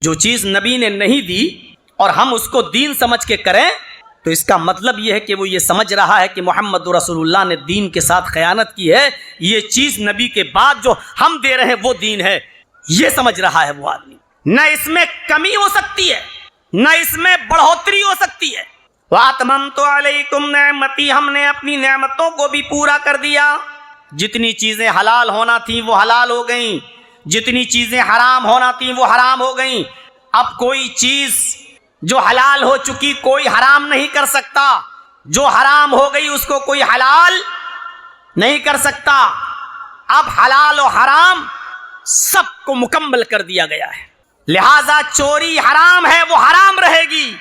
جو چیز نبی نے نہیں دی اور ہم اس کو دین سمجھ کے کریں تو اس کا مطلب یہ ہے کہ وہ یہ سمجھ رہا ہے کہ محمد رسول اللہ نے دین کے ساتھ خیانت کی ہے، یہ چیز نبی کے بعد جو ہم دے رہے ہیں وہ دین ہے، یہ سمجھ رہا ہے وہ آدمی۔ نہ اس میں کمی ہو سکتی ہے نہ اس میں بڑھوتری ہو سکتی ہے۔ وَأَتْمَمْتُ عَلَيْكُمْ نِعْمَتِي، ہم نے اپنی نعمتوں کو بھی پورا کر دیا۔ جتنی چیزیں حلال ہونا تھیں وہ حلال ہو گئیں، جتنی چیزیں حرام ہونا تھیں وہ حرام ہو گئیں۔ اب کوئی چیز جو حلال ہو چکی کوئی حرام نہیں کر سکتا، جو حرام ہو گئی اس کو کوئی حلال نہیں کر سکتا۔ اب حلال و حرام سب کو مکمل کر دیا گیا ہے، لہذا چوری حرام ہے وہ حرام رہے گی،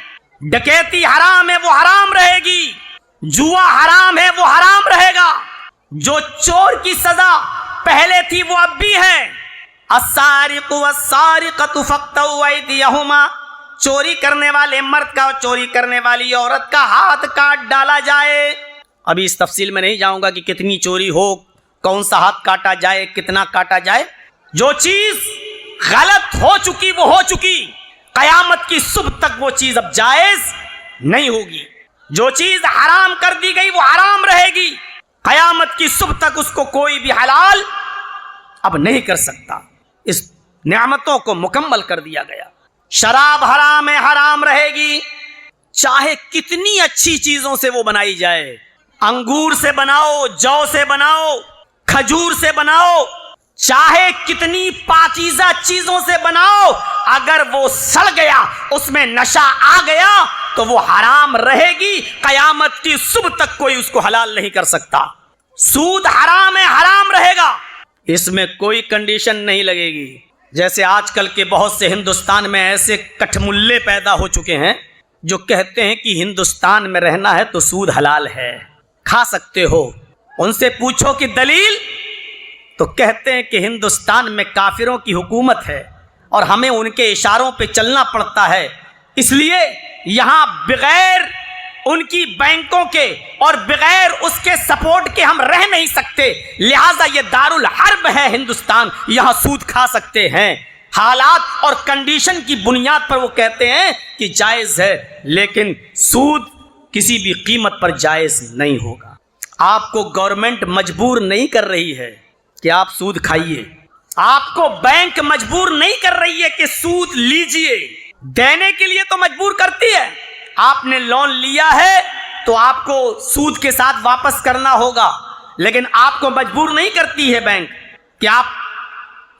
ڈکیتی حرام ہے وہ حرام رہے گی، جوا حرام ہے وہ حرام رہے گا۔ جو چور کی سزا پہلے تھی وہ اب بھی ہے، السارق والسارقۃ فاقطعوا ایدیہما، چوری کرنے والے مرد کا اور چوری کرنے والی عورت کا ہاتھ کاٹ ڈالا جائے۔ ابھی اس تفصیل میں نہیں جاؤں گا کہ کتنی چوری ہو، کون سا ہاتھ کاٹا جائے، کتنا کاٹا جائے۔ جو چیز غلط ہو چکی وہ ہو چکی، قیامت کی صبح تک وہ چیز اب جائز نہیں ہوگی۔ جو چیز حرام کر دی گئی وہ حرام رہے گی، قیامت کی صبح تک اس کو کوئی بھی حلال اب نہیں کر سکتا۔ اس نعمتوں کو مکمل کر دیا گیا۔ شراب حرام ہے، حرام رہے گی، چاہے کتنی اچھی چیزوں سے وہ بنائی جائے، انگور سے بناؤ، جو سے بناؤ، کھجور سے بناؤ، چاہے کتنی پاکیزہ چیزوں سے بناؤ، اگر وہ سڑ گیا، اس میں نشہ آ گیا تو وہ حرام رہے گی، قیامت کی صبح تک کوئی اس کو حلال نہیں کر سکتا۔ سود حرام ہے، حرام رہے گا، اس میں کوئی کنڈیشن نہیں لگے گی۔ جیسے آج کل کے بہت سے ہندوستان میں ایسے کٹھملے پیدا ہو چکے ہیں جو کہتے ہیں کہ ہندوستان میں رہنا ہے تو سود حلال ہے، کھا سکتے ہو۔ ان سے پوچھو کہ دلیل، تو کہتے ہیں کہ ہندوستان میں کافروں کی حکومت ہے اور ہمیں ان کے اشاروں پہ چلنا پڑتا ہے، اس لیے یہاں بغیر ان کی بینکوں کے اور بغیر اس کے سپورٹ کے ہم رہ نہیں سکتے، لہٰذا یہ دارالحرب ہے ہندوستان، یہاں سود کھا سکتے ہیں۔ حالات اور کنڈیشن کی بنیاد پر وہ کہتے ہیں کہ جائز ہے، لیکن سود کسی بھی قیمت پر جائز نہیں ہوگا۔ آپ کو گورنمنٹ مجبور نہیں کر رہی ہے کہ آپ سود کھائیے، آپ کو بینک مجبور نہیں کر رہی ہے کہ سود لیجئے، دینے کے لیے تو مجبور کرتی ہے۔ آپ نے لون لیا ہے تو آپ کو سود کے ساتھ واپس کرنا ہوگا، لیکن آپ کو مجبور نہیں کرتی ہے بینک کہ آپ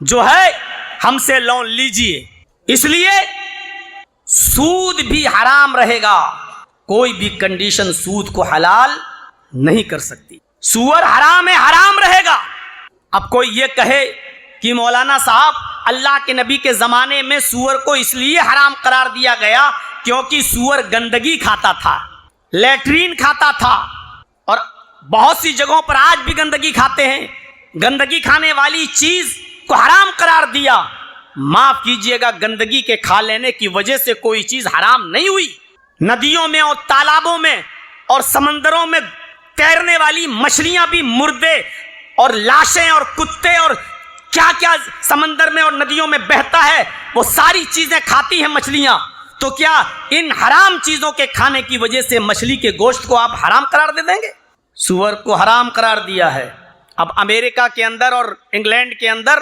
جو ہے ہم سے لون لیجئے۔ اس لیے سود بھی حرام رہے گا، کوئی بھی کنڈیشن سود کو حلال نہیں کر سکتی۔ سور حرام ہے، حرام رہے گا۔ اب کوئی یہ کہے کہ مولانا صاحب اللہ کے نبی کے زمانے میں سور کو اس لیے حرام قرار دیا گیا کیونکہ سور گندگی کھاتا تھا، لیٹرین کھاتا تھا، اور بہت سی جگہوں پر آج بھی گندگی کھاتے ہیں۔ گندگی کھانے والی چیز کو حرام قرار دیا۔ معاف کیجئے گا، گندگی کے کھا لینے کی وجہ سے کوئی چیز حرام نہیں ہوئی۔ ندیوں میں اور تالابوں میں اور سمندروں میں تیرنے والی مچھلیاں بھی مردے اور لاشیں اور کتے اور کیا کیا سمندر میں اور ندیوں میں بہتا ہے، وہ ساری چیزیں کھاتی ہیں مچھلیاں۔ تو کیا ان حرام چیزوں کے کھانے کی وجہ سے مچھلی کے گوشت کو آپ حرام قرار دے دیں گے؟ سور کو حرام قرار دیا ہے۔ اب امریکہ کے اندر اور انگلینڈ کے اندر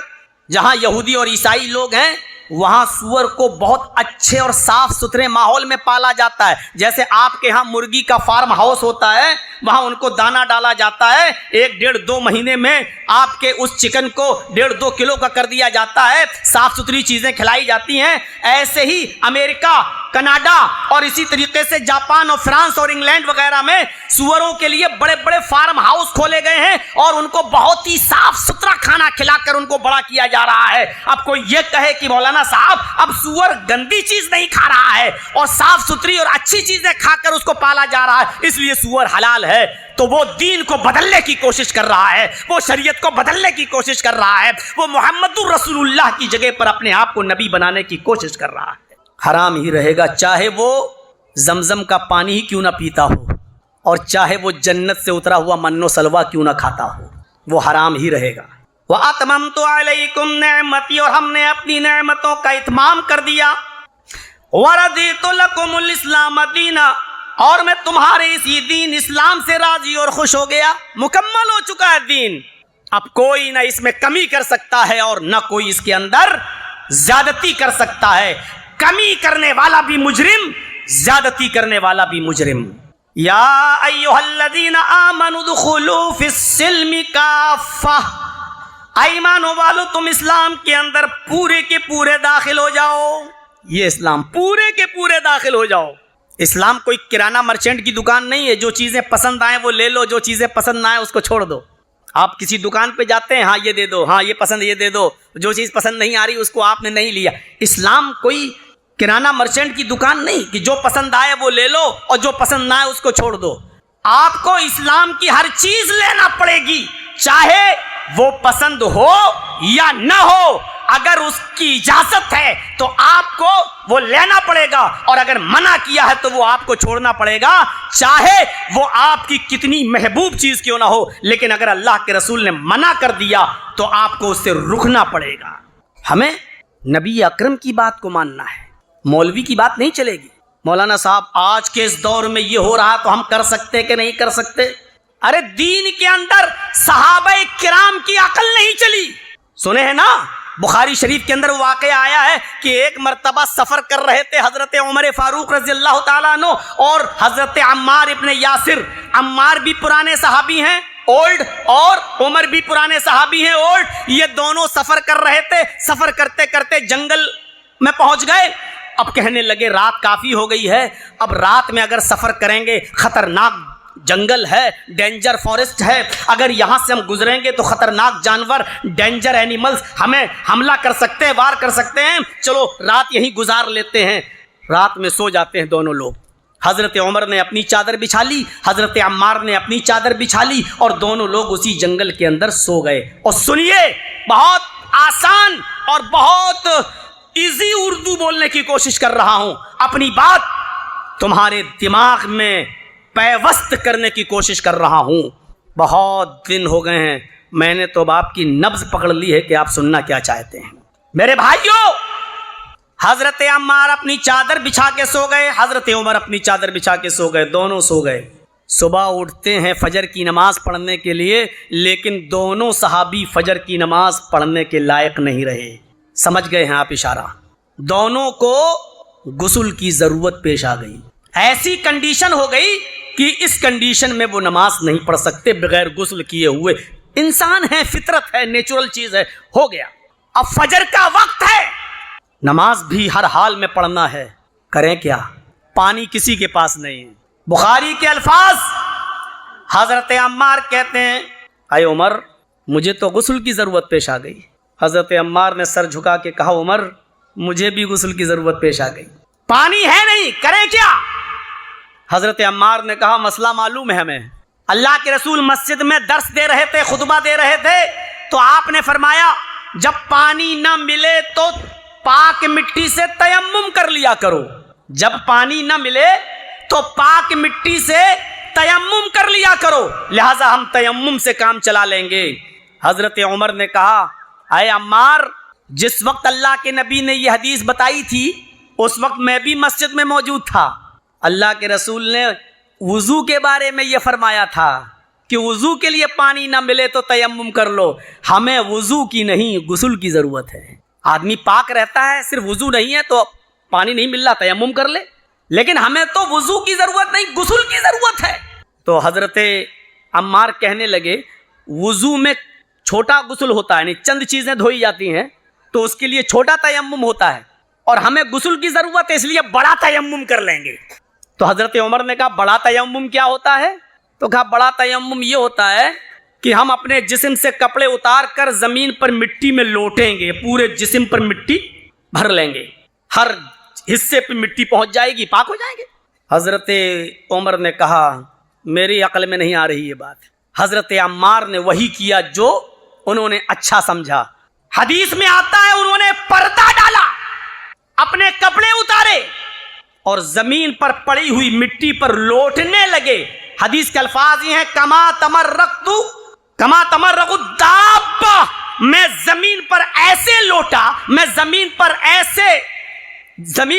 جہاں یہودی اور عیسائی لوگ ہیں، وہاں سور کو بہت اچھے اور صاف ستھرے ماحول میں پالا جاتا ہے۔ جیسے آپ کے ہاں مرغی کا فارم ہاؤس ہوتا ہے، وہاں ان کو دانہ ڈالا جاتا ہے، 1-1.5-2 مہینے میں آپ کے اس چکن کو 1.5-2 کلو کا کر دیا جاتا ہے، صاف ستھری چیزیں کھلائی جاتی ہیں۔ ایسے ہی امریکہ، کینیڈا اور اسی طریقے سے جاپان اور فرانس اور انگلینڈ وغیرہ میں سوروں کے لیے بڑے بڑے فارم ہاؤس کھولے گئے ہیں اور ان کو بہت ہی صاف ستھرا کھانا کھلا کر ان کو بڑا کیا جا رہا ہے۔ اب کوئی یہ کہے کہ مولانا صاحب اب سور گندی چیز نہیں کھا رہا ہے اور صاف ستھری اور اچھی چیزیں کھا کر اس کو پالا جا رہا ہے، اس لیے سور حلال ہے، تو وہ دین کو بدلنے کی کوشش کر رہا ہے، وہ شریعت کو بدلنے کی کوشش کر رہا ہے، وہ محمد رسول اللہ کی جگہ پر اپنے آپ کو نبی بنانے کی کوشش کر رہا ہے۔ حرام ہی رہے گا، چاہے وہ زمزم کا پانی ہی کیوں نہ پیتا ہو اور چاہے وہ جنت سے اترا ہوا من و سلوا کیوں نہ کھاتا ہو، وہ حرام ہی رہے گا۔ وَأَتْمَمْتُ عَلَيْكُمْ نِعْمَتِي، اور ہم نے اپنی نعمتوں کا اتمام کر دیا. وَرَضِيتُ لَكُمُ الْإِسْلَامَ دِينًا، اور میں تمہارے اسی دین اسلام سے راضی اور خوش ہو گیا. مکمل ہو چکا ہے دین، اب کوئی نہ اس میں کمی کر سکتا ہے اور نہ کوئی اس کے اندر زیادتی کر سکتا ہے. کمی کرنے والا بھی مجرم، زیادتی کرنے والا بھی مجرم. یا ایھا الذین آمنوا ادخلوا فی السلم کافہ، ایمان والو تم اسلام کے اندر پورے کے پورے داخل ہو جاؤ. یہ اسلام پورے کے پورے داخل ہو جاؤ. اسلام کوئی کرانہ مرچنٹ کی دکان نہیں ہے، جو چیزیں پسند آئیں وہ لے لو، جو چیزیں پسند نہ آئیں اس کو چھوڑ دو. آپ کسی دکان پہ جاتے ہیں، ہاں یہ دے دو، ہاں یہ پسند یہ دے دو، جو چیز پسند نہیں آ رہی اس کو آپ نے نہیں لیا. اسلام کوئی کرانہ مرچنٹ کی دکان نہیں کہ جو پسند آئے وہ لے لو اور جو پسند نہ آئے اس کو چھوڑ دو. آپ کو اسلام کی ہر چیز لینا پڑے گی، چاہے وہ پسند ہو یا نہ ہو. اگر اس کی اجازت ہے تو آپ کو وہ لینا پڑے گا، اور اگر منع کیا ہے تو وہ آپ کو چھوڑنا پڑے گا، چاہے وہ آپ کی کتنی محبوب چیز کیوں نہ ہو. لیکن اگر اللہ کے رسول نے منع کر دیا تو آپ کو اس سے رکنا پڑے گا. ہمیں نبی اکرم کی بات کو ماننا ہے، مولوی کی بات نہیں چلے گی. مولانا صاحب آج کے اس دور میں یہ ہو رہا تو ہم کر سکتے کہ نہیں کر سکتے؟ ارے دین کے اندر صحابہ کرام کی عقل نہیں چلی. سنے ہیں نا بخاری شریف کے اندر واقعہ آیا ہے کہ ایک مرتبہ سفر کر رہے تھے حضرت عمر فاروق رضی اللہ تعالیٰ عنہ اور حضرت عمار ابن یاسر. عمار بھی پرانے صحابی ہیں اولڈ، اور عمر بھی پرانے صحابی ہیں اولڈ. یہ دونوں سفر کر رہے تھے. سفر کرتے کرتے جنگل میں پہنچ گئے. اب کہنے لگے رات کافی ہو گئی ہے، اب رات میں اگر سفر کریں گے، خطرناک جنگل ہے، ڈینجر فارسٹ ہے، اگر یہاں سے ہم گزریں گے تو خطرناک جانور، ڈینجر اینیملز ہمیں حملہ کر سکتے ہیں، وار کر سکتے ہیں. چلو رات یہیں گزار لیتے ہیں. رات میں سو جاتے ہیں دونوں لوگ. حضرت عمر نے اپنی چادر بچھا لی، حضرت عمار نے اپنی چادر بچھا لی، اور دونوں لوگ اسی جنگل کے اندر سو گئے. اور سنیے، بہت آسان اور بہت ایزی اردو بولنے کی کوشش کر رہا ہوں، اپنی بات تمہارے دماغ میں پیوست کرنے کی کوشش کر رہا ہوں. بہت دن ہو گئے ہیں، میں نے تو اب آپ کی نبض پکڑ لی ہے کہ آپ سننا کیا چاہتے ہیں. میرے بھائیوں، حضرت عمار اپنی چادر بچھا کے سو گئے، حضرت عمر اپنی چادر بچھا کے سو گئے، دونوں سو گئے. صبح اٹھتے ہیں فجر کی نماز پڑھنے کے لیے، لیکن دونوں صحابی فجر کی نماز پڑھنے کے لائق نہیں رہے. سمجھ گئے ہیں آپ اشارہ؟ دونوں کو غسل کی ضرورت پیش آ گئی. ایسی کنڈیشن ہو گئی کہ اس کنڈیشن میں وہ نماز نہیں پڑھ سکتے بغیر غسل کیے ہوئے. انسان ہے، فطرت ہے، نیچرل چیز ہے. ہو گیا، اب فجر کا وقت ہے، نماز بھی ہر حال میں پڑھنا ہے. کریں کیا؟ پانی کسی کے پاس نہیں ہے. بخاری کے الفاظ، حضرت عمار کہتے ہیں اے عمر مجھے تو غسل کی ضرورت پیش آ گئی. حضرت عمار نے سر جھکا کے کہا عمر مجھے بھی غسل کی ضرورت پیش آ گئی، پانی ہے نہیں، کریں کیا؟ حضرت عمار نے کہا مسئلہ معلوم ہے ہمیں. اللہ کے رسول مسجد میں درس دے رہے تھے، خطبہ دے رہے تھے، تو آپ نے فرمایا جب پانی نہ ملے تو پاک مٹی سے تیمم کر لیا کرو. جب پانی نہ ملے تو پاک مٹی سے تیمم کر لیا کرو، لہذا ہم تیمم سے کام چلا لیں گے. حضرت عمر نے کہا اے عمار جس وقت اللہ کے نبی نے یہ حدیث بتائی تھی اس وقت میں بھی مسجد میں موجود تھا. اللہ کے رسول نے وضو کے بارے میں یہ فرمایا تھا کہ وضو کے لیے پانی نہ ملے تو تیمم کر لو. ہمیں وضو کی نہیں غسل کی ضرورت ہے. آدمی پاک رہتا ہے، صرف وضو نہیں ہے تو پانی نہیں مل رہا تیمم کر لے، لیکن ہمیں تو وضو کی ضرورت نہیں غسل کی ضرورت ہے. تو حضرت عمار کہنے لگے وضو میں چھوٹا غسل ہوتا ہے، یعنی چند چیزیں دھوئی جاتی ہیں تو اس کے لیے چھوٹا تیمم ہوتا ہے، اور ہمیں غسل کی ضرورت ہے اس لیے بڑا تیمم کر لیں گے. تو حضرت عمر نے کہا بڑا تیمم کیا ہوتا ہے؟ تو کہا بڑا تیمم یہ ہوتا ہے کہ ہم اپنے جسم سے کپڑے اتار کر زمین پر مٹی میں لوٹیں گے، پورے جسم پر مٹی بھر لیں گے، ہر حصے پہ مٹی پہنچ جائے گی، پاک ہو جائیں گے. حضرت عمر نے کہا میری عقل میں نہیں آ رہی یہ بات. حضرت عمار نے وہی کیا جو انہوں نے اچھا سمجھا. حدیث میں آتا ہے انہوں نے پردہ ڈالا، اپنے کپڑے اتارے اور زمین پر پڑی ہوئی مٹی پر لوٹنے لگے. حدیث کے الفاظ یہ ہیں کما تمرق الدابہ، میں زمین پر ایسے لوٹا، میں زمین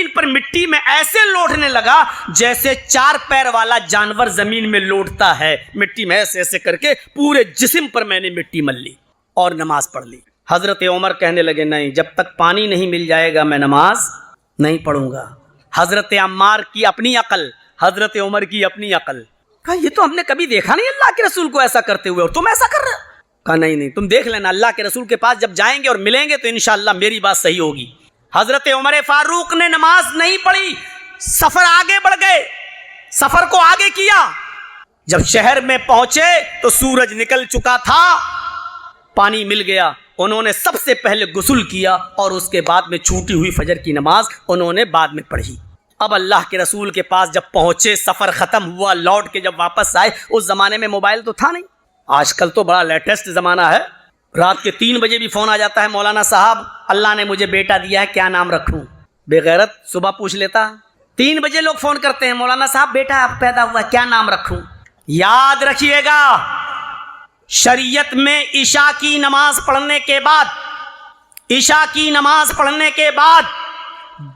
پر مٹی میں ایسے لوٹنے لگا جیسے 4 پیر والا جانور زمین میں لوٹتا ہے، مٹی میں ایسے ایسے کر کے پورے جسم پر میں نے مٹی مل لی اور نماز پڑھ لی۔ حضرت عمر کہنے لگے نہیں، جب تک پانی نہیں مل جائے گا میں نماز نہیں پڑھوں گا۔ حضرت عمار کی اپنی عقل، حضرت عمر کی اپنی عقل، کہا یہ تو ہم نے کبھی دیکھا نہیں اللہ کے رسول کو ایسا کرتے ہوئے، اور تم ایسا کر رہے ہو؟ کہا نہیں تم دیکھ لینا، اللہ کے رسول کے پاس جب جائیں گے اور ملیں گے تو انشاءاللہ میری بات صحیح ہوگی۔ حضرت عمر فاروق نے نماز نہیں پڑھی، سفر آگے بڑھ گئے، سفر کو آگے کیا۔ جب شہر میں پہنچے تو سورج نکل چکا تھا، پانی مل گیا، انہوں نے سب سے پہلے غسل کیا اور اس کے بعد میں چھوٹی ہوئی فجر کی نماز انہوں نے بعد میں پڑھی۔ اب اللہ کے رسول کے پاس جب پہنچے، سفر ختم ہوا، لوٹ کے جب واپس آئے، اس زمانے میں موبائل تو تھا نہیں، آج کل تو بڑا لیٹسٹ زمانہ ہے، رات کے 3 بجے بھی فون آ جاتا ہے، مولانا صاحب اللہ نے مجھے بیٹا دیا ہے، کیا نام رکھوں؟ بے غیرت صبح پوچھ لیتا، 3 بجے لوگ فون کرتے ہیں، مولانا صاحب بیٹا پیدا ہوا ہے، کیا نام رکھوں؟ یاد رکھیے گا، شریعت میں عشاء کی نماز پڑھنے کے بعد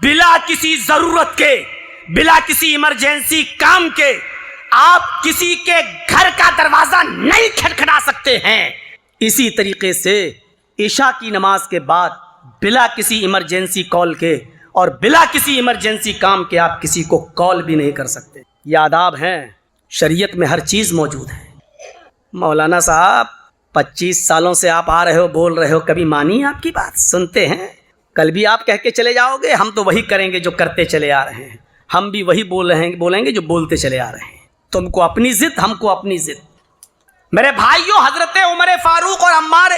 بلا کسی ضرورت کے، بلا کسی ایمرجنسی کام کے آپ کسی کے گھر کا دروازہ نہیں کھٹکھٹا سکتے ہیں۔ اسی طریقے سے عشاء کی نماز کے بعد بلا کسی ایمرجنسی کال کے اور بلا کسی ایمرجنسی کام کے آپ کسی کو کال بھی نہیں کر سکتے۔ یہ آداب ہیں، شریعت میں ہر چیز موجود ہے۔ مولانا صاحب 25 سالوں سے آپ آ رہے ہو، بول رہے ہو، کبھی مانی آپ کی بات؟ سنتے ہیں، کل بھی آپ کہہ کے چلے جاؤ گے، ہم تو وہی کریں گے جو کرتے چلے آ رہے ہیں، ہم بھی وہی بولیں گے جو بولتے چلے آ رہے ہیں، تم کو اپنی ضد، ہم کو اپنی ضد۔ میرے بھائیوں، حضرت عمر فاروق اور عمار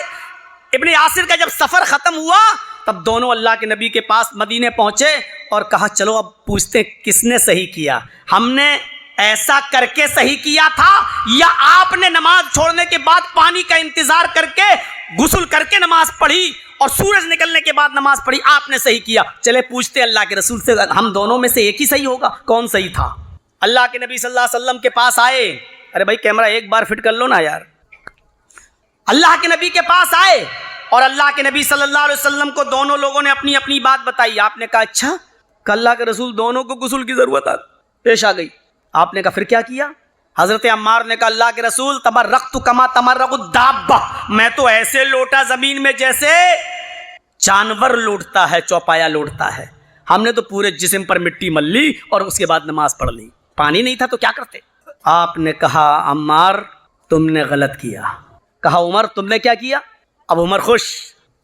ابن یاسر کا جب سفر ختم ہوا تب دونوں اللہ کے نبی کے پاس مدینے پہنچے اور کہا چلو اب پوچھتے ہیں کس نے صحیح کیا، ہم نے ایسا کر کے صحیح کیا تھا یا آپ نے نماز چھوڑنے کے بعد پانی کا انتظار کر کے غسل کر کے نماز پڑھی اور سورج نکلنے کے بعد نماز پڑھی، آپ نے صحیح کیا؟ چلے پوچھتے اللہ کے رسول سے، ہم دونوں میں سے ایک ہی صحیح ہوگا، کون صحیح تھا؟ اللہ کے نبی صلی اللہ علیہ وسلم کے پاس آئے، ارے بھائی کیمرہ ایک بار فٹ کر لو نا یار۔ اللہ کے نبی کے پاس آئے اور اللہ کے نبی صلی اللہ علیہ وسلم کو دونوں لوگوں نے اپنی اپنی بات بتائی۔ آپ نے کہا اچھا، کہ اللہ کے رسول دونوں کو غسل کی ضرورت پیش آ گئی۔ آپ نے کہا پھر کیا کیا؟ حضرت عمار نے کہا اللہ کے رسول تمرقت کما تمرق الدابہ، میں تو ایسے لوٹا زمین میں جیسے جانور لوٹتا ہے، چوپایا لوٹتا ہے۔ ہم نے تو پورے جسم پر مٹی مل لی اور اس کے بعد نماز پڑھ لی، پانی نہیں تھا تو کیا کرتے؟ آپ نے کہا عمار تم نے غلط کیا، کہا عمر تم نے کیا کیا؟ اب عمر خوش،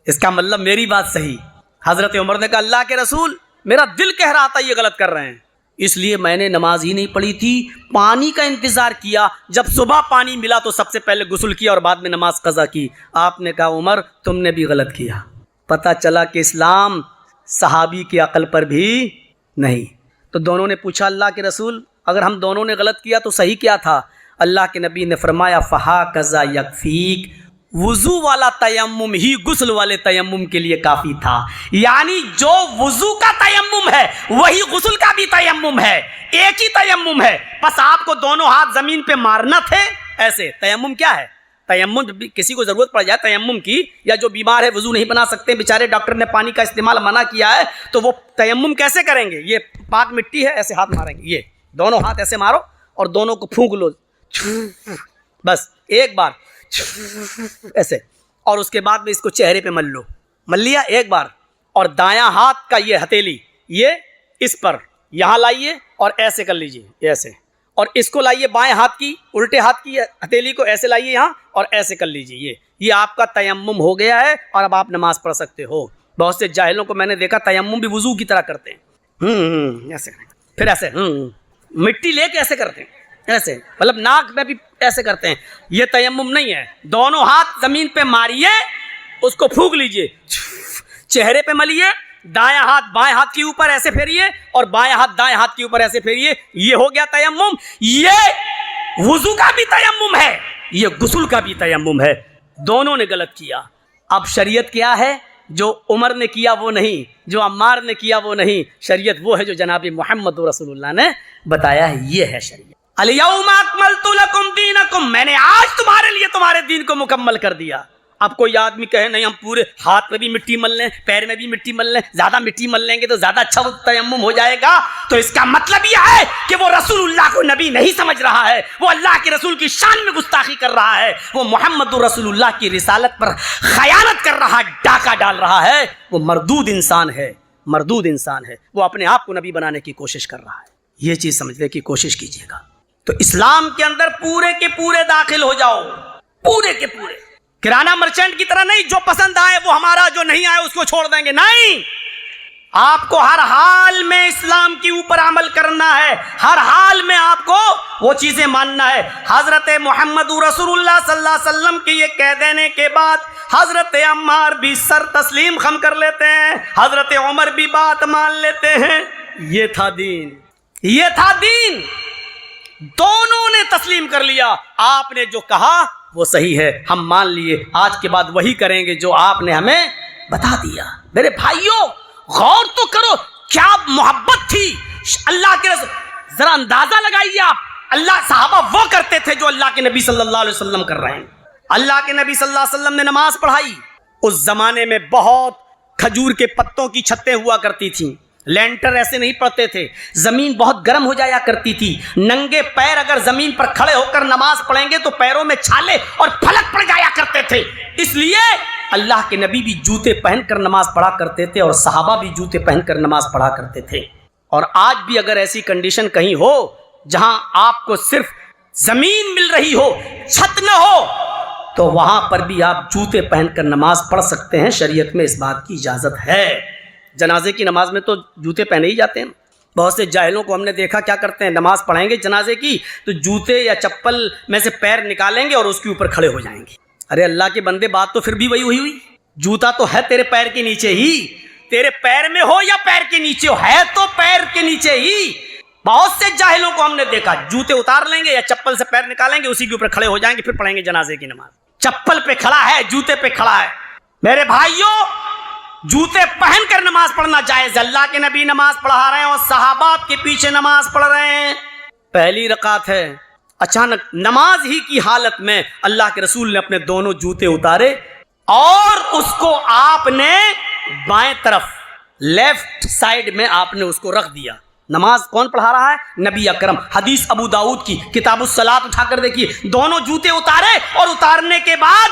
اس کا مطلب میری بات صحیح۔ حضرت عمر نے کہا اللہ کے رسول میرا دل کہہ رہا تھا یہ غلط کر رہے ہیں، اس لیے میں نے نماز ہی نہیں پڑھی تھی، پانی کا انتظار کیا، جب صبح پانی ملا تو سب سے پہلے غسل کیا اور بعد میں نماز قضا کی۔ آپ نے کہا عمر تم نے بھی غلط کیا۔ پتہ چلا کہ اسلام صحابی کی عقل پر بھی نہیں۔ تو دونوں نے پوچھا اللہ کے رسول اگر ہم دونوں نے غلط کیا تو صحیح کیا تھا؟ اللہ کے نبی نے فرمایا فہاکذا یکفیک، وضو والا تیمم ہی غسل والے تیمم کے لیے کافی تھا، یعنی جو وضو کا تیمم ہے وہی غسل کا بھی تیمم ہے، ایک ہی تیمم ہے، بس آپ کو دونوں ہاتھ زمین پہ مارنا تھے ایسے۔ تیمم کیا ہے؟ تیمم جب کسی کو ضرورت پڑ جائے تیمم کی، یا جو بیمار ہے وضو نہیں بنا سکتے بیچارے، ڈاکٹر نے پانی کا استعمال منع کیا ہے، تو وہ تیمم کیسے کریں گے؟ یہ پاک مٹی ہے، ایسے ہاتھ ماریں گے، یہ دونوں ہاتھ ایسے مارو اور دونوں کو پھونک لو، بس ایک بار ایسے، اور اس کے بعد میں اس کو چہرے پہ مل لو، مل لیا ایک بار، اور دایاں ہاتھ کا یہ ہتھیلی یہ اس پر یہاں لائیے اور ایسے کر لیجئے ایسے، اور اس کو لائیے بائیں ہاتھ کی، الٹے ہاتھ کی ہتھیلی کو ایسے لائیے یہاں اور ایسے کر لیجئے، یہ آپ کا تیمم ہو گیا ہے اور اب آپ نماز پڑھ سکتے ہو۔ بہت سے جاہلوں کو میں نے دیکھا تیمم بھی وضو کی طرح کرتے ہیں، ایسے پھر ایسے مٹی لے کے ایسے کرتے ہیں، ایسے مطلب ناک میں بھی ایسے کرتے ہیں، یہ تیمم نہیں ہے۔ دونوں ہاتھ زمین پہ ماریے، اس کو پھونک لیجئے، چہرے پہ ملیے، دائیں ہاتھ بائیں ہاتھ کے اوپر ایسے پھیریے اور بائیں ہاتھ دائیں ہاتھ کے اوپر ایسے پھیریے، یہ ہو گیا تیمم۔ یہ وضو کا بھی تیمم ہے، یہ غسل کا بھی تیمم ہے، دونوں نے غلط کیا۔ اب شریعت کیا ہے؟ جو عمر نے کیا وہ نہیں، جو عمار نے کیا وہ نہیں، شریعت وہ ہے جو جناب محمد رسول اللہ نے بتایا ہے، یہ ہے شریعت۔ الیوم اکملت لکم دینکم، میں نے آج تمہارے لیے تمہارے دین کو مکمل کر دیا۔ اب کوئی آدمی کہے نہیں ہم پورے ہاتھ میں بھی مٹی مل لیں, پیر میں بھی مٹی مل لیں, زیادہ مٹی مل لیں گے تو زیادہ اچھا تیمم ہو جائے گا, تو اس کا مطلب یہ ہے کہ وہ رسول اللہ کو نبی نہیں سمجھ رہا ہے, وہ اللہ کے رسول کی شان میں گستاخی کر رہا ہے, وہ محمد رسول اللہ کی رسالت پر خیانت کر رہا ہے, ڈاکہ ڈال رہا ہے, وہ مردود انسان ہے, مردود انسان ہے, وہ اپنے آپ کو نبی بنانے کی کوشش کر رہا ہے. یہ چیز سمجھنے کی کوشش کیجیے گا. تو اسلام کے اندر پورے کے پورے داخل ہو جاؤ, پورے کے پورے, کرانہ مرچنٹ کی طرح نہیں جو پسند آئے وہ ہمارا, جو نہیں آئے اس کو چھوڑ دیں گے, نہیں. آپ کو ہر حال میں اسلام کے اوپر عمل کرنا ہے, ہر حال میں آپ کو وہ چیزیں ماننا ہے. حضرت محمد رسول اللہ صلی اللہ علیہ وسلم کے یہ کہہ دینے کے بعد حضرت عمار بھی سر تسلیم خم کر لیتے ہیں, حضرت عمر بھی بات مان لیتے ہیں. یہ تھا دین, یہ تھا دین. دونوں نے تسلیم کر لیا, آپ نے جو کہا وہ صحیح ہے, ہم مان لیے, آج کے بعد وہی کریں گے جو آپ نے ہمیں بتا دیا. میرے بھائیوں غور تو کرو, کیا محبت تھی اللہ کے رسول, ذرا اندازہ لگائیے آپ. اللہ, صحابہ وہ کرتے تھے جو اللہ کے نبی صلی اللہ علیہ وسلم کر رہے ہیں. اللہ کے نبی صلی اللہ علیہ وسلم نے نماز پڑھائی. اس زمانے میں بہت کھجور کے پتوں کی چھتیں ہوا کرتی تھیں, لینٹر ایسے نہیں پڑتے تھے, زمین بہت گرم ہو جایا کرتی تھی, ننگے پیر اگر زمین پر کھڑے ہو کر نماز پڑھیں گے تو پیروں میں چھالے اور پھلک پڑ جایا کرتے تھے. اس لیے اللہ کے نبی بھی جوتے پہن کر نماز پڑھا کرتے تھے اور صحابہ بھی جوتے پہن کر نماز پڑھا کرتے تھے. اور آج بھی اگر ایسی کنڈیشن کہیں ہو جہاں آپ کو صرف زمین مل رہی ہو, چھت نہ ہو, تو وہاں پر بھی آپ جوتے پہن کر نماز پڑھ سکتے ہیں, شریعت میں اس بات کی اجازت ہے. جنازے کی نماز میں تو جوتے پہنے ہی جاتے ہیں. بہت سے جاہلوں کو ہم نے دیکھا کیا کرتے ہیں, نماز پڑھیں گے جنازے کی تو جوتے یا چپل میں سے پیر نکالیں گے اور اس کے اوپر کھڑے ہو جائیں گے. ارے اللہ کے بندے, بات تو پھر بھی وہی ہوئی, جوتا تو ہے تیرے پیر کے نیچے ہی, تیرے پیر میں ہو یا پیر کے نیچے ہو, ہے تو پیر کے نیچے ہی. بہت سے جاہلوں کو ہم نے دیکھا جوتے اتار لیں گے یا چپل سے پیر نکالیں گے, اسی کے اوپر کھڑے ہو جائیں گے, پھر پڑھیں گے جنازے کی نماز. چپل پہ کھڑا ہے, جوتے پہ کھڑا ہے. میرے بھائیوں جوتے پہن کر نماز پڑھنا جائز ہے. اللہ کے نبی نماز پڑھا رہے ہیں اور صحابہ کے پیچھے نماز پڑھ رہے ہیں. پہلی رکعت ہے, اچانک نماز ہی کی حالت میں اللہ کے رسول نے اپنے دونوں جوتے اتارے اور اس کو آپ نے بائیں طرف لیفٹ سائڈ میں آپ نے اس کو رکھ دیا. نماز کون پڑھا رہا ہے؟ نبی اکرم. حدیث ابو داؤد کی کتاب الصلاۃ اٹھا کر دیکھیے, دونوں جوتے اتارے اور اتارنے کے بعد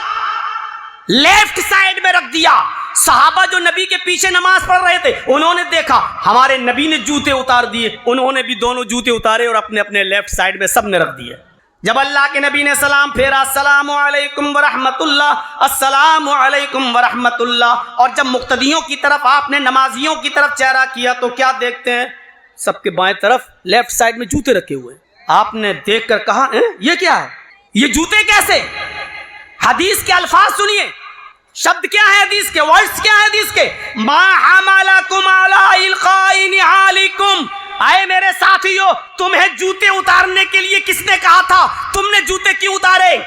لیفٹ سائڈ میں رکھ دیا. صحابہ جو نبی کے پیچھے نماز پڑھ رہے تھے انہوں نے دیکھا ہمارے نبی نے جوتے اتار دیے, انہوں نے بھی دونوں جوتے اتارے اور اپنے اپنے لیفٹ سائڈ میں سب نے رکھ دیے. جب اللہ کے نبی نے سلام پھیرا, السلام علیکم ورحمت اللہ, السلام علیکم ورحمت اللہ, اور جب مقتدیوں کی طرف آپ نے نمازیوں کی طرف چہرہ کیا تو کیا دیکھتے ہیں؟ سب کے بائیں طرف لیفٹ سائڈ میں جوتے رکھے ہوئے. آپ نے دیکھ کر کہا یہ کیا ہے, یہ جوتے کیسے؟ حدیث کے الفاظ سنیے, شبد کیا ہے حدیث کے, ورڈز کیا ہے حدیث کے, ما حملکم علی القاء نعالکم. آئے میرے ساتھیو, تمہیں جوتے اتارنے کے لیے کس نے کہا تھا؟ تم نے جوتے کیوں اتارے؟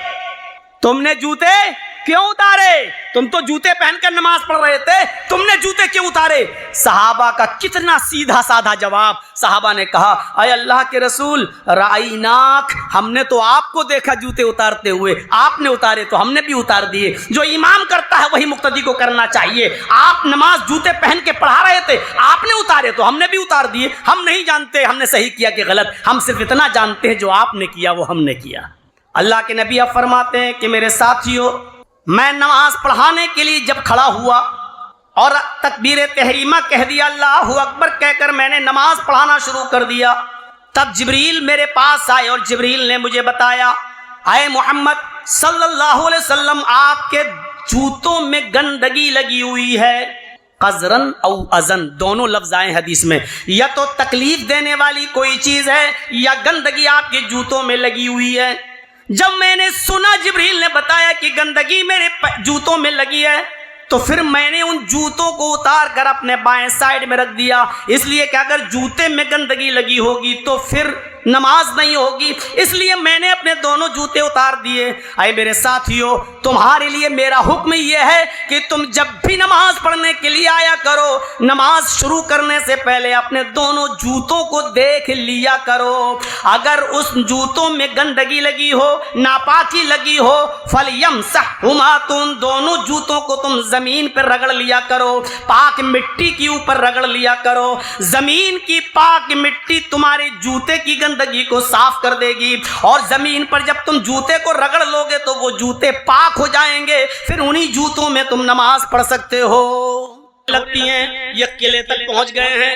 تم نے جوتے کیوں اتارے؟ تم تو جوتے پہن کر نماز پڑھ رہے تھے, تم نے جوتے کیوں اتارے؟ صحابہ کا کتنا سیدھا سادہ جواب. صحابہ نے کہا اے اللہ کے رسول, رائیناک, ہم نے تو آپ کو دیکھا جوتے اتارتے ہوئے, آپ نے اتارے تو ہم نے بھی اتار دیے. جو امام کرتا ہے وہی مقتدی کو کرنا چاہیے. آپ نماز جوتے پہن کے پڑھا رہے تھے, آپ نے اتارے تو ہم نے بھی اتار دیے. ہم نہیں جانتے ہم نے صحیح کیا کہ غلط, ہم صرف اتنا جانتے ہیں جو آپ نے کیا وہ ہم نے کیا. اللہ کے نبی اب فرماتے ہیں کہ میرے ساتھیو, میں نماز پڑھانے کے لیے جب کھڑا ہوا اور تکبیر تحریمہ کہہ دیا, اللہ اکبر کہہ کر میں نے نماز پڑھانا شروع کر دیا, تب جبریل میرے پاس آئے اور جبریل نے مجھے بتایا, اے محمد صلی اللہ علیہ وسلم, آپ کے جوتوں میں گندگی لگی ہوئی ہے. قذرن او ازن دونوں لفظ آئے حدیث میں, یا تو تکلیف دینے والی کوئی چیز ہے یا گندگی آپ کے جوتوں میں لگی ہوئی ہے. جب میں نے سنا جبریل نے بتایا کہ گندگی میرے جوتوں میں لگی ہے تو پھر میں نے ان جوتوں کو اتار کر اپنے بائیں سائڈ میں رکھ دیا, اس لیے کہ اگر جوتے میں گندگی لگی ہوگی تو پھر نماز نہیں ہوگی، اس لیے میں نے اپنے دونوں جوتے اتار دیے۔ اے میرے ساتھیوں، تمہارے لیے میرا حکم یہ ہے کہ تم جب بھی نماز پڑھنے کے لیے آیا کرو، نماز شروع کرنے سے پہلے اپنے دونوں جوتوں کو دیکھ لیا کرو۔ اگر اس جوتوں میں گندگی لگی ہو، ناپاکی لگی ہو، فَلْيَمْسَحْهُمَا، تو ان دونوں جوتوں کو تم زمین پر رگڑ لیا کرو، پاک مٹی کے اوپر رگڑ لیا کرو۔ زمین کی پاک مٹی تمہارے جوتے کی گندگی کو صاف کر دے گی، اور زمین پر جب تم جوتے کو رگڑ لو گے تو وہ جوتے پاک ہو جائیں گے، پھر انہی جوتوں میں تم نماز پڑھ سکتے ہو۔ لگتی ہیں یہ قلعے تک پہنچ گئے ہیں،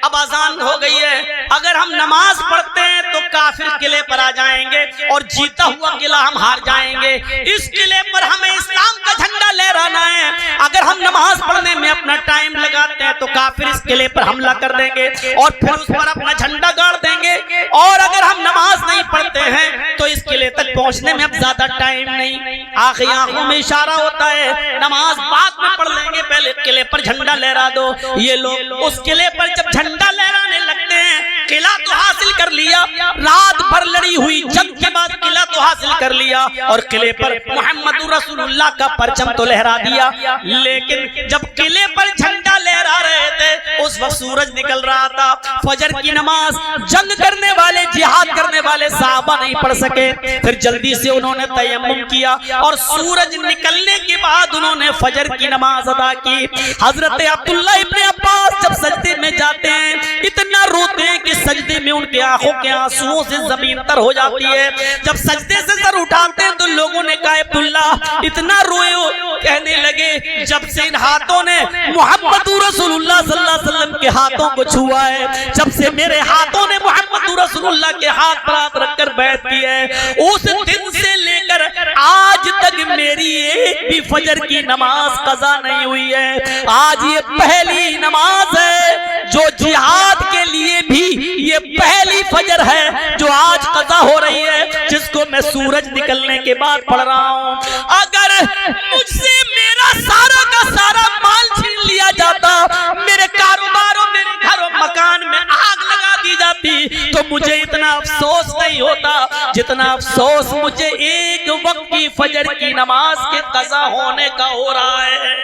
اب اذان ہو گئی ہے، اگر ہم نماز پڑھتے ہیں تو کافر قلعے پر آ جائیں گے اور جیتا ہوا قلعہ ہم ہار جائیں گے۔ اس قلعے پر ہمیں اسلام کا جھنڈا لہرانا ہے، اگر ہم نماز پڑھنے میں اپنا ٹائم لگاتے ہیں تو کافر اس قلعے پر حملہ کر دیں گے اور پھر اس پر اپنا جھنڈا گاڑ دیں گے، اور اگر ہم نماز نہیں پڑھتے ہیں تو اس قلعے تک پہنچنے میں اب زیادہ ٹائم نہیں۔ آنکھوں میں اشارہ ہوتا ہے نماز بعد میں پڑھ لیں گے، پہلے قلعے پر جھنڈا لہرا دو۔ یہ لوگ اس قلعے پر جب جھنڈا لہرانے لگتے ہیں، قلعہ تو حاصل کر لیا، رات بھر لڑی ہوئی جنگ کے بعد قلعہ تو حاصل کر لیا اور قلعے پر محمد رسول اللہ کا پرچم تو لہرا دیا، لیکن جب قلعے پر جھنڈا لہرا رہے تھے اس وقت سورج نکل رہا تھا۔ فجر کی نماز جنگ کرنے والے، جہاد کرنے والے صحابہ نہیں پڑھ سکے، پھر جلدی سے انہوں نے تیمم کیا اور سورج نکلنے کے بعد انہوں نے فجر کی نماز ادا کی۔ حضرت عبداللہ ابن عباس جب سجدے میں جاتے ہیں اتنا روتے ہیں کہ سجدے میں ان کے آنکھوں کے آنسوؤں سے زمین تر ہو جاتی ہے۔ جب سجدے سے سر اٹھاتے ہیں تو لوگوں نے کہا عبداللہ اتنا روئے ہو، کہنے لگے جب سے ان ہاتھوں نے محمد رسول اللہ صلی اللہ علیہ وسلم کے ہاتھوں کو چھوا ہے، جب سے میرے ہاتھوں نے محمد رسول اللہ کے ہاتھ پر ہاتھ رکھ کر بیعت کی ہے، اس دن سے لے کر آج تک میری ایک بھی فجر کی نماز قضا نہیں ہوئی ہے۔ آج یہ پہلی نماز ہے جو جہاد کے لیے بھی یہ پہلی فجر ہے جو آج قضا ہو رہی ہے، جس کو میں سورج نکلنے کے بعد پڑھ رہا ہوں۔ اگر مجھ سے میرا سارا کا سارا مال چھین لیا جاتا، میرے کاروباروں، میرے گھر و مکان میں آگ لگا دی جاتی تو مجھے اتنا افسوس نہیں ہوتا جتنا افسوس مجھے ایک وقت کی فجر کی نماز کے قضا ہونے کا ہو رہا ہے۔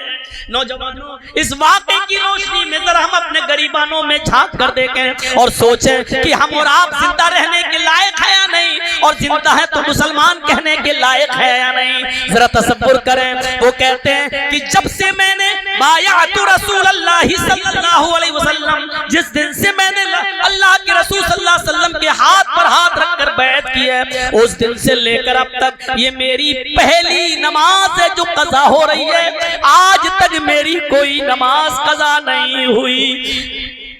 نوجوانوں، اس واقعے کی روشنی میں ذرا ہم اپنے غریبانوں میں جھانک کر دیکھیں اور سوچیں کہ ہم اور آپ زندہ رہنے کے لائق ہے یا نہیں، اور زندہ ہے تو مسلمان کہنے کے لائق ہے یا نہیں۔ ذرا تصور کریں، وہ کہتے ہیں کہ جب سے میں نے بایعت رسول اللہ صلی اللہ علیہ وسلم، جس دن سے میں نے اللہ کے رسول صلی اللہ علیہ وسلم کے ہاتھ پر ہاتھ رکھ کر بیعت کی ہے، اس دن سے لے کر اب تک یہ میری پہلی نماز ہے جو قضا ہو رہی ہے۔ آج تک میری کوئی نماز قضا نہیں ہوئی۔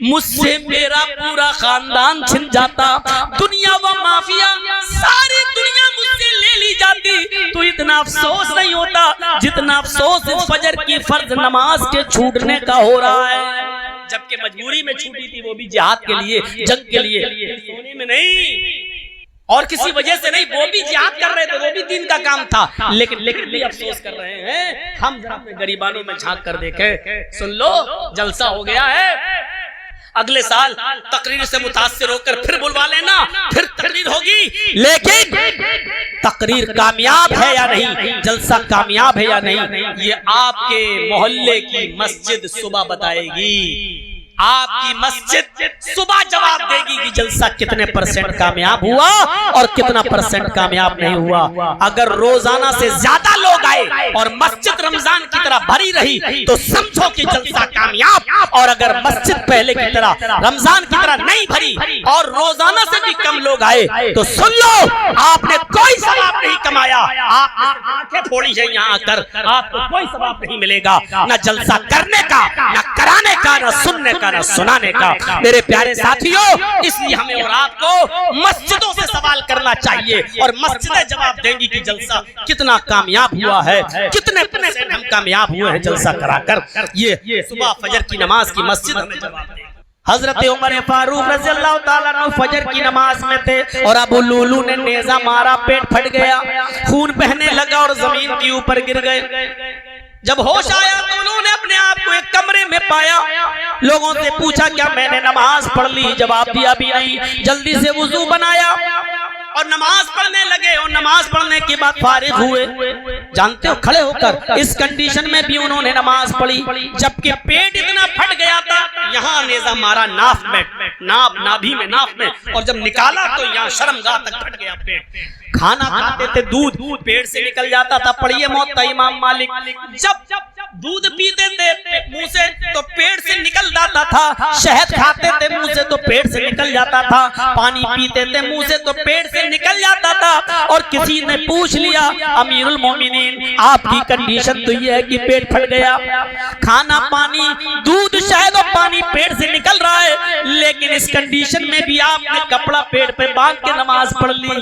مجھ سے میرا پورا خاندان چھن جاتا، دنیا و مافیا ساری دنیا مجھ سے لے لی جاتی تو اتنا افسوس نہیں ہوتا جتنا افسوس اس فجر کی فرض نماز کے چھوٹنے کا ہو رہا ہے۔ جبکہ مجبوری میں چھوٹی تھی، وہ بھی جہاد کے لیے، جنگ کے لیے، سونے میں نہیں اور کسی وجہ سے نہیں، وہ بھی جہاد کر رہے تھے، وہ بھی دین کا کام تھا، لیکن بھی افسوس کر رہے ہیں۔ ہم ذرا اپنے غریبانوں میں جھانک کر دیکھیں۔ سن لو، جلسہ ہو گیا ہے، اگلے سال تقریر سے متاثر ہو کر پھر بلوا لینا، پھر تقریر ہوگی، لیکن تقریر کامیاب ہے یا نہیں، جلسہ کامیاب ہے یا نہیں، یہ آپ کے محلے کی مسجد صبح بتائے گی۔ آپ کی مسجد صبح جواب دے گی کہ جلسہ کتنے پرسنٹ کامیاب ہوا اور کتنا پرسنٹ کامیاب نہیں ہوا۔ اگر روزانہ سے زیادہ لوگ آئے اور مسجد رمضان کی طرح بھری رہی تو سمجھو کہ جلسہ کامیاب، اور اگر مسجد پہلے کی طرح رمضان کی طرح نہیں بھری اور روزانہ سے بھی کم لوگ آئے تو سن لو آپ نے کوئی ثواب نہیں کمایا، آپ آنکھیں پھوڑی ہیں یہاں کر، آپ کو کوئی ثواب نہیں ملے گا، نہ جلسہ کرنے کا، نہ کرانے کا، نہ سننے کا، نہ سنانے کا۔ میرے پیارے ساتھیوں، اس لیے ہمیں اور آپ کو مسجدوں سے سوال کرنا چاہیے اور مسجدیں جواب دیں گی کہ جلسہ کتنا کامیاب ہوا ہے، کتنے پرسنٹ ہم کامیاب ہوئے ہیں جلسہ کرا کر۔ یہ صبح فجر کی نماز کی مسجد ہمیں جواب دے گی۔ حضرت عمر فاروق رضی اللہ تعالیٰ عنہ فجر کی نماز میں تھے اور ابو لولو نے نیزہ مارا، پیٹ پھٹ گیا، خون بہنے لگا اور زمین کے اوپر گر گئے۔ جب ہوش آیا تو انہوں نے اپنے آپ کو ایک کمرے میں پایا. لوگوں سے پوچھا کیا میں نے نماز پڑھ لی؟ جواب دیا بھی نہیں. جلدی سے وضو بنایا اور نماز پڑھنے لگے, اور نماز پڑھنے کے بعد فارغ ہوئے. جانتے ہو کھڑے ہو کر اس کنڈیشن میں بھی انہوں نے نماز پڑھی, جبکہ پیٹ اتنا پھٹ گیا تھا, یہاں نیزہ مارا ناف میں, نابھی میں, ناف میں, اور جب نکالا تو یہاں شرمگاہ تک پھٹ گیا پیٹ. کھانا کھاتے تھے, دودھ پیٹ سے نکل جاتا تھا. پڑھیے موطا امام مالک, جب دودھ پیتے تھے منہ سے تو پیٹ سے نکل جاتا تھا, شہد کھاتے تھے منہ سے تو پیٹ سے نکل جاتا تھا, پانی پیتے تھے منہ سے تو پیٹ سے نکل جاتا تھا. اور کسی نے پوچھ لیا امیر المومنین آپ کی کنڈیشن تو یہ ہے کہ پیٹ پھٹ گیا, کھانا پانی دودھ شہد اور پانی پیٹ سے نکل رہا ہے, لیکن اس کنڈیشن میں بھی آپ نے کپڑا پیٹ پہ باندھ کے نماز پڑھ لی.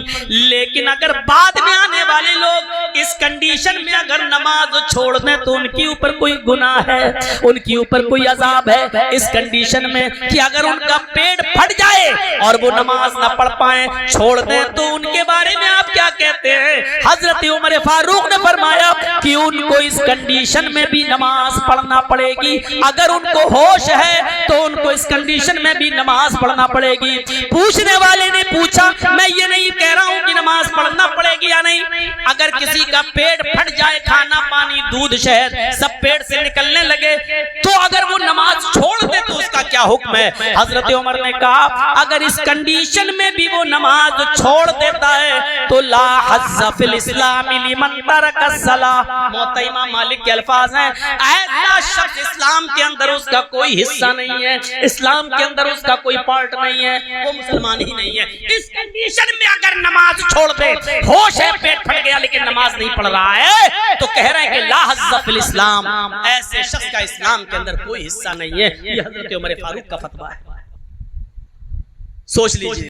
لیکن اگر بعد میں آنے والے لوگ اس کنڈیشن میں اگر نماز چھوڑ دیں تو ان کی اوپر کوئی گناہ ہے, ان کی اوپر کوئی عذاب ہے. اس کنڈیشن میں کہ اگر ان کا پیٹ پھٹ جائے اور وہ نماز نہ پڑھ پائیں, چھوڑ دیں, تو ان کے بارے میں آپ کیا کہتے ہیں؟ حضرت عمر فاروق نے فرمایا کہ ان کو اس کنڈیشن میں بھی نماز پڑھنا پڑے گی. اگر ان کو ہوش ہے تو ان کو اس کنڈیشن میں بھی نماز پڑھنا پڑے گی. پوچھنے والے نے پوچھا, میں یہ نہیں کہہ رہا ہوں کہ نماز پڑھنا پڑے گی یا نہیں, اگر کسی کا پیٹ پھٹ جائے, کھانا پانی دودھ شہد سب پیٹ سے نکلنے لگے, تو اگر وہ نماز چھوڑ دے تو اس کا کیا حکم ہے؟ حضرت عمر نے کہا اگر اس کنڈیشن میں بھی وہ نماز چھوڑ دیتا ہے تو لا حظ فی الاسلام لمن ترک الصلاۃ. موطا امام مالک کے الفاظ ہیں, ایسا شخص اسلام کے اندر اس کا کوئی حصہ نہیں ہے, اسلام کے اندر اس کا کوئی پارٹ نہیں ہے, وہ مسلمان ہی نہیں ہے. اس کنڈیشن میں اگر نماز چھوڑ دے, ہوش ہے پیٹ پھٹ گیا لیکن نماز نہیں پڑھ رہا ہے, تو کہہ رہے ہیں کہ لا حظ فی الاسلام, ایسے شخص کا اسلام کے اندر کوئی حصہ نہیں ہے. یہ حضرت عمر فاروق کا فتویٰ ہے, سوچ لیجیے.